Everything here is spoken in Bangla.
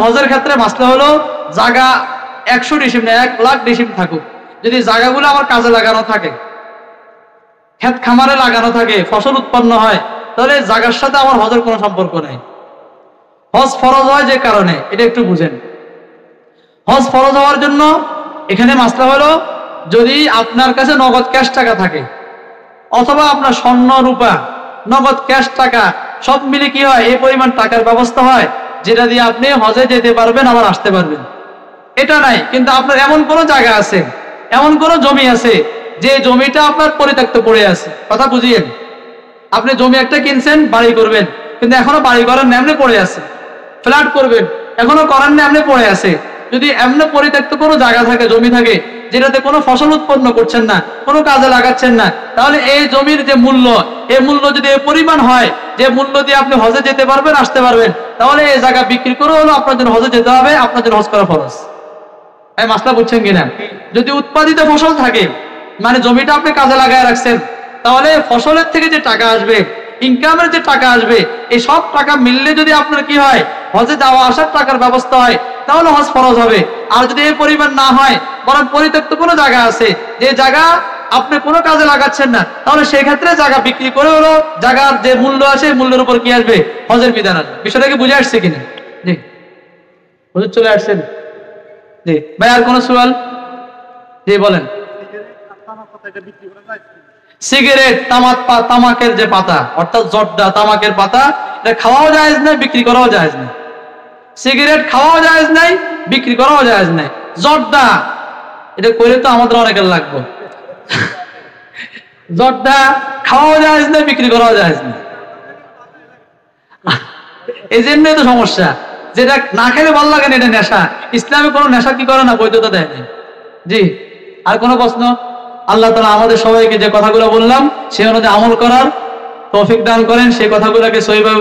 হজের ক্ষেত্রে মাসলা হলো জায়গা 100 ডিসিম না 1 লাখ ডিসিম থাকুক, যদি জায়গাগুলো আমার কাজে লাগানো থাকে, ক্ষেত খামারে লাগানো থাকে, ফসল উৎপন্ন হয়, তাহলে জায়গার সাথে আমার হজের কোনো সম্পর্ক নেই। হজ ফরজ হয় যে কারণে, এটা একটু বুঝেন। হজ ফরজ হওয়ার জন্য এখানে মাসলা হলো, যদি আপনার কাছে নগদ ক্যাশ টাকা থাকে, অথবা আপনার স্বর্ণ রূপা নগদ ক্যাশ টাকা সব মিলে কি হয়, এই পরিমাণ টাকার ব্যবস্থা হয় যেটা দিয়ে আপনি হজে যেতে পারবেন, আবার আসতে পারবেন। এটা নাই, কিন্তু আপনার এমন কোন জায়গা আছে, এমন কোন জমি আছে যে জমিটা আপনার পরিত্যক্ত পড়ে আছে। কথা বুঝিয়েন, আপনি জমি একটা কিনছেন, বাড়ি করবেন, কিন্তু এখনো বাড়ি করার নামে পড়ে আছে। ফ্ল্যাট করবেন, এখনো করার নামে পড়ে আছে। যদি এমন পরিত্যক্ত কোনো জায়গা থাকে, জমি থাকে, যেটাতে কোনো ফসল উৎপন্ন করছেন না, কোনো কাজে লাগাচ্ছেন না, তাহলে এই জমির যে মূল্য, এই মূল্য যদি এই পরিমাণ হয় যে মূল্য দিয়ে আপনি হজে যেতে পারবেন, আসতে পারবেন, তাহলে এই জায়গা বিক্রি করে হলো আপনার জন্য হজে যেতে হবে, আপনার জন্য হজ করা ফরজ। এই মাসলা বুঝছেন কিনা? যদি উৎপাদিত ফসল থাকে, মানে জমিটা আপনি কাজে লাগায় রাখছেন, তাহলে ফসলের থেকে যে টাকা আসবে, ইনকামের যে টাকা আসবে, এই সব টাকা মিললে যদি আপনার কি হয়, হজে যাওয়া আসার টাকার ব্যবস্থা হয়, তাহলে হজ ফরজ হবে। আর যদি এই পরিমাণ না হয়, বরং পরিত্যক্ত কোনো জায়গা আছে, যে জায়গা আপনি কোনো কাজে লাগাচ্ছেন না, তাহলে সেই ক্ষেত্রে জায়গা বিক্রি করে হলো জায়গার যে মূল্য আছে, মূল্যের উপর কি আসবে, হজের বিধান আসবে। বিষয়টা কি বুঝে আসছে কিনা? জি, হুজুর চলে আসছেন। জি ভাই, আর কোনো সওয়াল? জি বলেন। সিগারেট, তামাকের যে পাতা, অর্থাৎ জর্দা, তামাকের পাতা, এটা খাওয়াও জায়েজ নাই, বিক্রি করাও জায়েজ নাই। সিগারেট খাওয়াও জায়েজ নাই, বিক্রি করাও জায়েজ নাই। জর্দা এটা করে তো আমাদের অনেকের লাগবে। জর্দা খাওয়াও জায়েজ নাই, বিক্রি করাও জায়েজ নাই। এই জন্যই তো সমস্যা, যেটা না খেলে ভালো লাগে না, এটা নেশা। ইসলামে কোনো নেশা কি করে না, বৈধতা দেয় না। জি, আর কোনো প্রশ্ন? আল্লাহ তাআলা আমাদের সবাইকে যে কথাগুলো বললাম সে অনুযায়ী আমল করার তৌফিক দান করেন, সেই কথাগুলোকে সহিভাবে